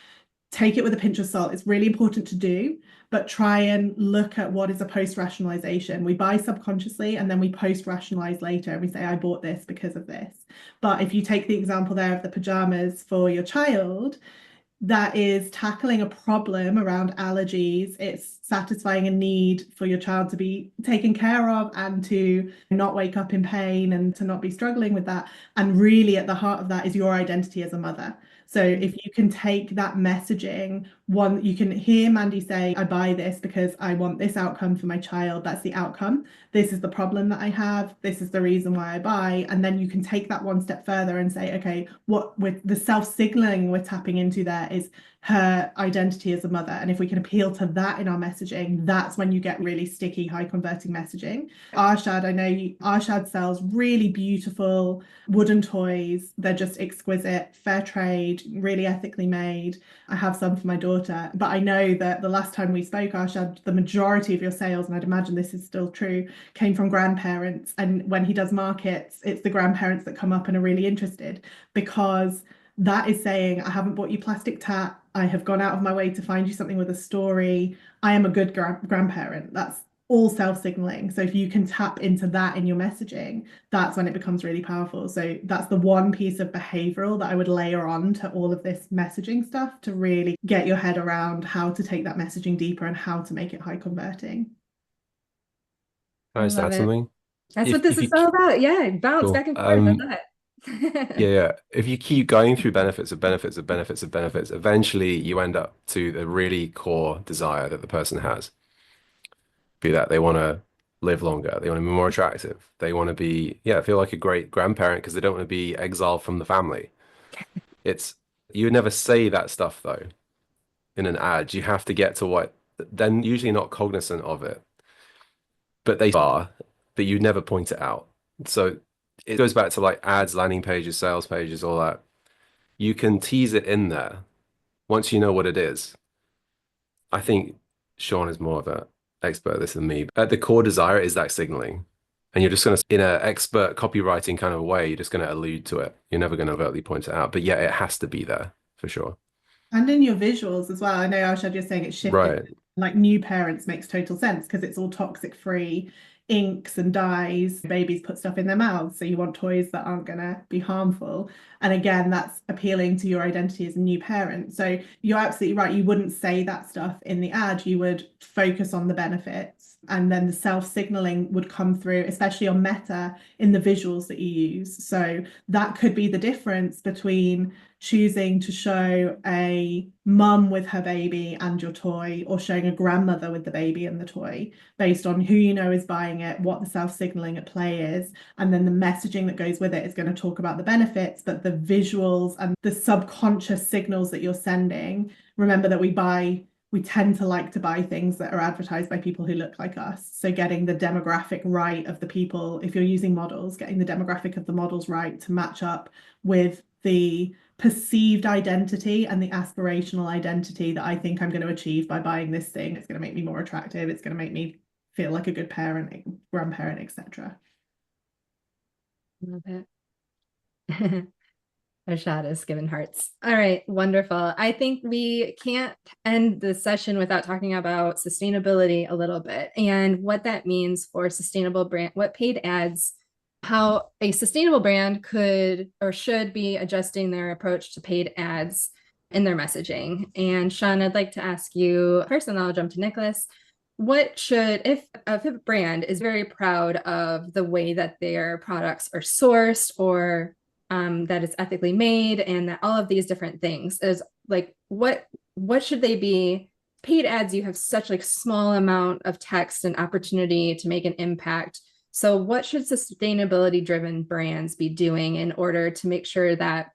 take it with a pinch of salt. It's really important to do, but try and look at what is a post-rationalization. We buy subconsciously and then we post-rationalize later and we say, I bought this because of this. But if you take the example there of the pajamas for your child, that is tackling a problem around allergies. It's satisfying a need for your child to be taken care of and to not wake up in pain and to not be struggling with that. And really at the heart of that is your identity as a mother. So if you can take that messaging, one, you can hear Mandy say, I buy this because I want this outcome for my child. That's the outcome. This is the problem that I have. This is the reason why I buy. And then you can take that one step further and say, okay, what with the self-signaling we're tapping into there is her identity as a mother. And if we can appeal to that in our messaging, that's when you get really sticky, high converting messaging. Arshad, I know Arshad sells really beautiful wooden toys. They're just exquisite, fair trade, really ethically made. I have some for my daughter, but I know that the last time we spoke, Arshad, the majority of your sales, and I'd imagine this is still true, came from grandparents. And when he does markets, it's the grandparents that come up and are really interested, because that is saying, I haven't bought you plastic tat. I have gone out of my way to find you something with a story. I am a good grandparent. That's all self-signaling. So if you can tap into that in your messaging, that's when it becomes really powerful. So that's the one piece of behavioral that I would layer on to all of this messaging stuff to really get your head around how to take that messaging deeper and how to make it high converting. Can I just add something? That's what this is all about. Yeah, bounce back and forth. I love it. Yeah. If you keep going through benefits of benefits of benefits of benefits, eventually you end up to the really core desire that the person has. Be that they want to live longer, they want to be more attractive, they want to be, feel like a great grandparent because they don't want to be exiled from the family. You would never say that stuff though in an ad. You have to get to what they're usually not cognizant of it, but they are, but you never point it out. So it goes back to like ads, landing pages, sales pages, all that. You can tease it in there once you know what it is. I think Sean is more of an expert at this than me. At the core desire is that signaling. And you're just going to, in an expert copywriting kind of way, you're just going to allude to it. You're never going to overtly point it out. But yeah, it has to be there for sure. And in your visuals as well. I know, Arshad, you're saying it's shifted. Right. Like new parents makes total sense because it's all toxic free, inks and dyes. Babies put stuff in their mouths, so you want toys that aren't going to be harmful. And again, that's appealing to your identity as a new parent. So you're absolutely right. You wouldn't say that stuff in the ad. You would focus on the benefits And then the self-signaling would come through, especially on Meta, in the visuals that you use. So that could be the difference between choosing to show a mum with her baby and your toy, or showing a grandmother with the baby and the toy, based on who you know is buying it, what the self-signaling at play is, and then the messaging that goes with it is going to talk about the benefits, but the visuals and the subconscious signals that you're sending. Remember that we tend to like to buy things that are advertised by people who look like us. So getting the demographic right of the people, if you're using models, getting the demographic of the models right to match up with the perceived identity and the aspirational identity that I think I'm going to achieve by buying this thing. It's going to make me more attractive. It's going to make me feel like a good parent, grandparent, etc. Love it. Rashad is giving hearts. All right, wonderful. I think we can't end the session without talking about sustainability a little bit and what that means for sustainable brand, what paid ads, how a sustainable brand could or should be adjusting their approach to paid ads in their messaging. And Sean, I'd like to ask you first, and then I'll jump to Nicholas. What should, if a brand is very proud of the way that their products are sourced, or that it's ethically made, and that all of these different things is like, what should they be? Paid ads, you have such like small amount of text and opportunity to make an impact. So what should sustainability driven brands be doing in order to make sure that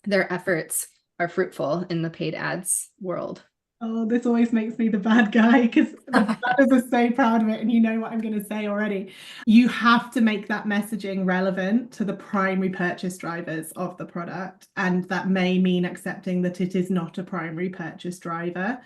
their efforts are fruitful in the paid ads world? Oh, this always makes me the bad guy because the founders are so proud of it, and you know what I'm going to say already. You have to make that messaging relevant to the primary purchase drivers of the product, and that may mean accepting that it is not a primary purchase driver.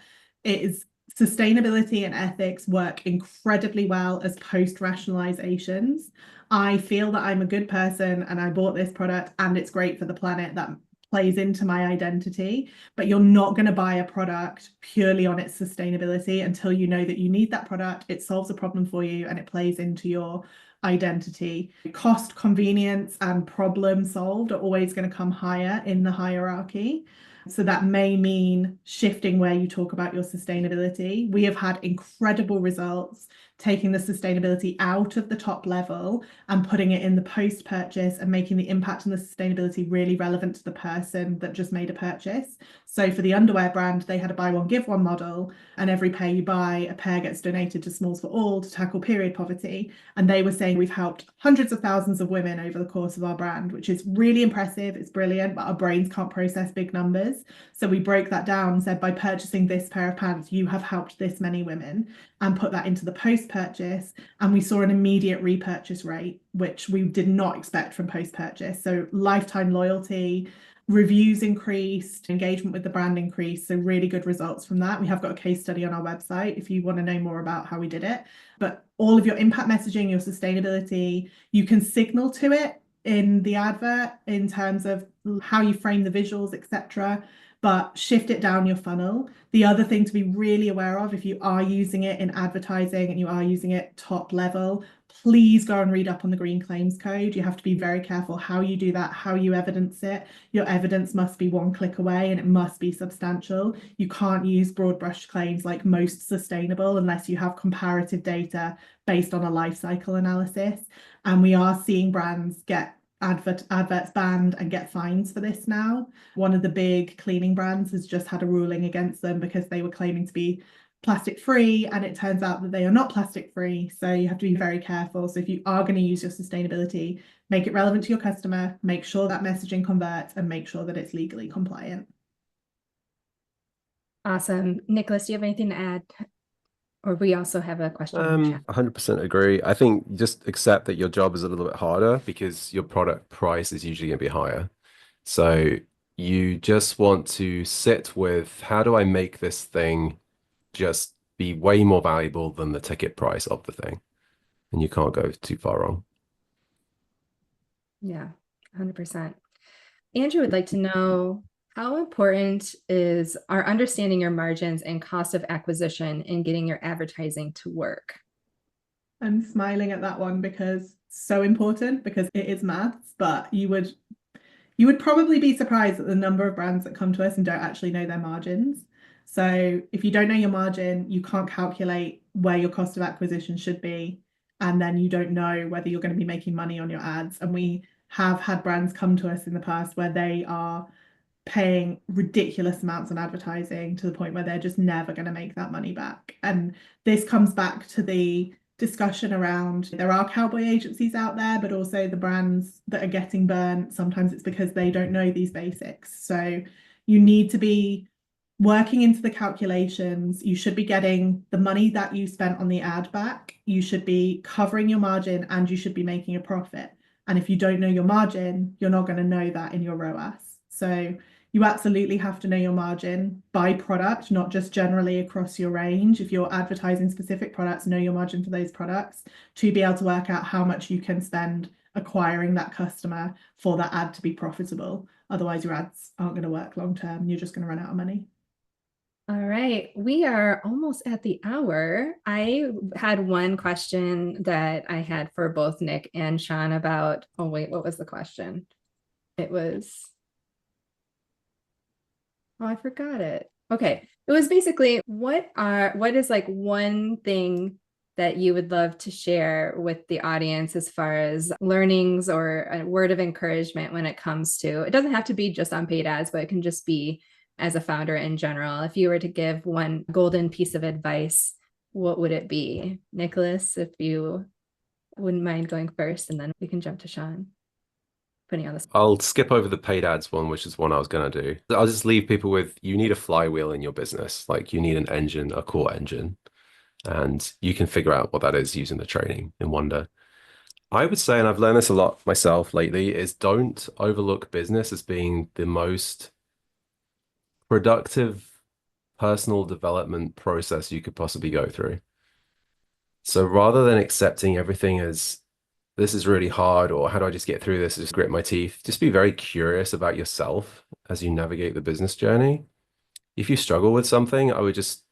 It is sustainability and ethics work incredibly well as post-rationalizations. I feel that I'm a good person and I bought this product and it's great for the planet. That plays into my identity, but you're not going to buy a product purely on its sustainability until you know that you need that product, it solves a problem for you, and it plays into your identity. Cost, convenience, and problem solved are always going to come higher in the hierarchy. So that may mean shifting where you talk about your sustainability. We have had incredible results taking the sustainability out of the top level and putting it in the post-purchase and making the impact and the sustainability really relevant to the person that just made a purchase. So for the underwear brand, they had a buy one, give one model, and every pair you buy, a pair gets donated to Smalls for All to tackle period poverty. And they were saying we've helped hundreds of thousands of women over the course of our brand, which is really impressive. It's brilliant, but our brains can't process big numbers. So we broke that down and said, by purchasing this pair of pants, you have helped this many women, and put that into the post-purchase. And we saw an immediate repurchase rate, which we did not expect from post-purchase. So lifetime loyalty, reviews increased, engagement with the brand increased. So really good results from that. We have got a case study on our website if you want to know more about how we did it. But all of your impact messaging, your sustainability, you can signal to it in the advert in terms of how you frame the visuals, etc., but shift it down your funnel. The other thing to be really aware of, if you are using it in advertising and you are using it top level, please go and read up on the Green Claims Code. You have to be very careful how you do that, how you evidence it. Your evidence must be one click away and it must be substantial. You can't use broad brush claims like most sustainable unless you have comparative data based on a life cycle analysis. And we are seeing brands get adverts banned and get fines for this now. One of the big cleaning brands has just had a ruling against them because they were claiming to be plastic free, and it turns out that they are not plastic free. So you have to be very careful. So if you are going to use your sustainability, make it relevant to your customer, make sure that messaging converts, and make sure that it's legally compliant. Awesome. Nicholas, do you have anything to add? Or we also have a question in the chat. 100% agree. I think just accept that your job is a little bit harder because your product price is usually going to be higher. So you just want to sit with, how do I make this thing just be way more valuable than the ticket price of the thing? And you can't go too far wrong. Yeah, 100%. Andrew would like to know, how important is our understanding your margins and cost of acquisition in getting your advertising to work? I'm smiling at that one because so important, because it is maths, but you would probably be surprised at the number of brands that come to us and don't actually know their margins. So if you don't know your margin, you can't calculate where your cost of acquisition should be, and then you don't know whether you're going to be making money on your ads. And we have had brands come to us in the past where they are paying ridiculous amounts on advertising to the point where they're just never going to make that money back. And this comes back to the discussion around there are cowboy agencies out there, but also the brands that are getting burnt, sometimes it's because they don't know these basics. So you need to be working into the calculations. You should be getting the money that you spent on the ad back. You should be covering your margin, and you should be making a profit. And if you don't know your margin, you're not going to know that in your ROAS. So you absolutely have to know your margin by product, not just generally across your range. If you're advertising specific products, know your margin for those products to be able to work out how much you can spend acquiring that customer for that ad to be profitable. Otherwise, your ads aren't going to work long term. You're just going to run out of money. All right, we are almost at the hour. I had one question that I had for both Nick and Sian about, oh wait, what was the question? It was, oh, I forgot it. Okay, it was basically what is like one thing that you would love to share with the audience as far as learnings or a word of encouragement when it comes to, it doesn't have to be just on paid ads, but it can just be as a founder in general. If you were to give one golden piece of advice, what would it be? Nicholas, if you wouldn't mind going first, and then we can jump to Sian. Putting you on the spot. I'll skip over the paid ads one, which is one I was going to do. I'll just leave people with, you need a flywheel in your business. Like you need an engine, a core engine, and you can figure out what that is using the training in WONDR. I would say, and I've learned this a lot myself lately, is don't overlook business as being the most productive personal development process you could possibly go through. So rather than accepting everything as this is really hard, or how do I just get through this, just grit my teeth, just be very curious about yourself as you navigate the business journey. If you struggle with something, I would just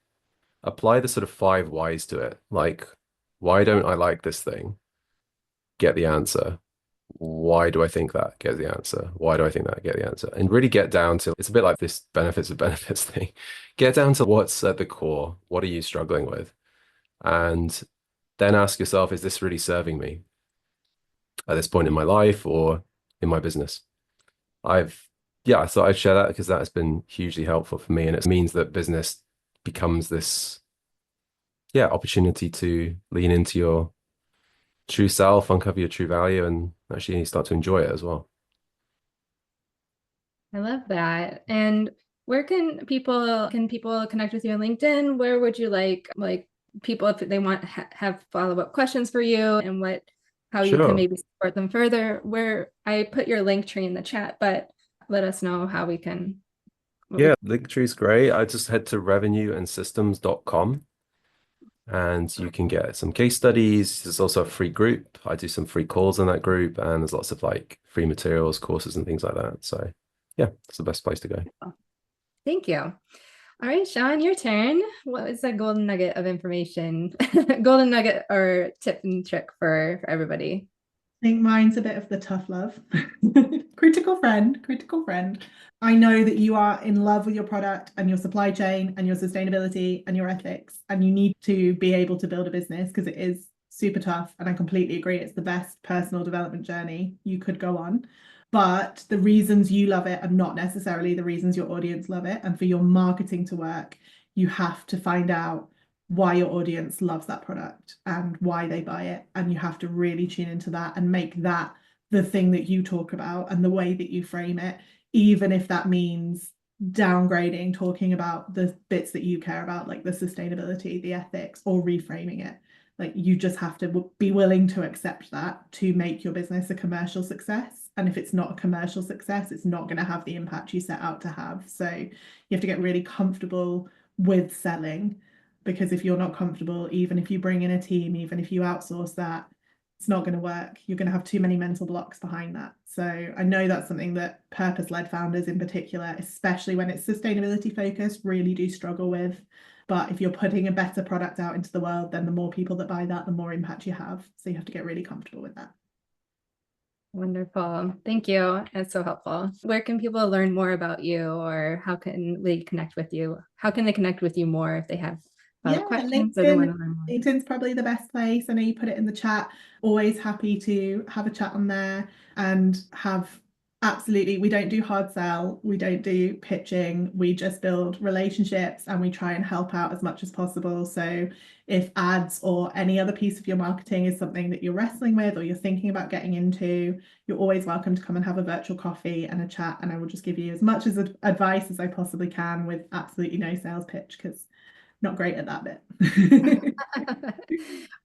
apply the sort of 5 whys to it. Like, why don't I like this thing? Get the answer. Why do I think that? Get the answer. Why do I think that? Get the answer. And really get down to, it's a bit like this benefits of benefits thing. Get down to what's at the core. What are you struggling with? And then ask yourself, is this really serving me at this point in my life or in my business? I thought I'd share that because that has been hugely helpful for me. And it means that business becomes this, opportunity to lean into your true self, uncover your true value, and actually start to enjoy it as well. I love that. And where can people connect with you on LinkedIn? Where would you like people, if they want have follow-up questions for you, and how you can maybe support them further? Where I put your link tree in the chat, but let us know how we can. Linktree is great. I just head to revenueandsystems.com and you can get some case studies. There's also a free group. I do some free calls in that group, and there's lots of like free materials, courses, and things like that. So yeah, it's the best place to go. Thank you. All right, Sian, your turn. What is that golden nugget of information? Golden nugget or tip and trick for everybody? I think mine's a bit of the tough love. Critical friend. I know that you are in love with your product and your supply chain and your sustainability and your ethics, and you need to be able to build a business because it is super tough. And I completely agree. It's the best personal development journey you could go on. But the reasons you love it are not necessarily the reasons your audience love it. And for your marketing to work, you have to find out why your audience loves that product and why they buy it. And you have to really tune into that and make that the thing that you talk about and the way that you frame it, even if that means downgrading, talking about the bits that you care about, like the sustainability, the ethics, or reframing it. Like you just have to be willing to accept that to make your business a commercial success. And if it's not a commercial success, it's not going to have the impact you set out to have. So you have to get really comfortable with selling, because if you're not comfortable, even if you bring in a team, even if you outsource that, it's not going to work. You're going to have too many mental blocks behind that. So I know that's something that purpose-led founders in particular, especially when it's sustainability focused, really do struggle with. But if you're putting a better product out into the world, then the more people that buy that, the more impact you have. So you have to get really comfortable with that. Wonderful. Thank you. That's so helpful. Where can people learn more about you, or how can they connect with you? How can they connect with you more if they have Yeah, questions or they want LinkedIn. to learn more. LinkedIn's probably the best place. I know you put it in the chat. Always happy to have a chat on there and have absolutely, we don't do hard sell, we don't do pitching, we just build relationships and we try and help out as much as possible. So if ads or any other piece of your marketing is something that you're wrestling with or you're thinking about getting into, you're always welcome to come and have a virtual coffee and a chat, and I will just give you as much as advice as I possibly can with absolutely no sales pitch, because not great at that bit.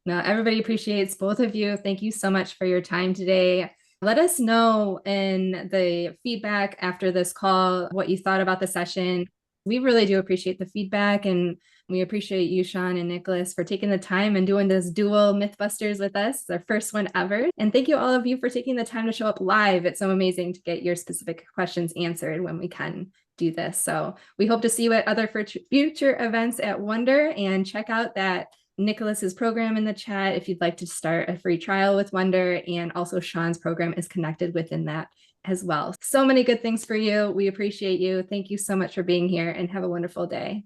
No, everybody appreciates both of you. Thank you so much for your time today. Let us know in the feedback after this call what you thought about the session. We really do appreciate the feedback, and we appreciate you, Sian and Nicholas, for taking the time and doing this dual Mythbusters with us. It's our first one ever. And thank you all of you for taking the time to show up live. It's so amazing to get your specific questions answered when we can do this. So we hope to see you at other future events at WONDR, and check out that Nicholas's program in the chat if you'd like to start a free trial with WONDR, and also Sian's program is connected within that as well. So many good things for you. We appreciate you. Thank you so much for being here, and have a wonderful day.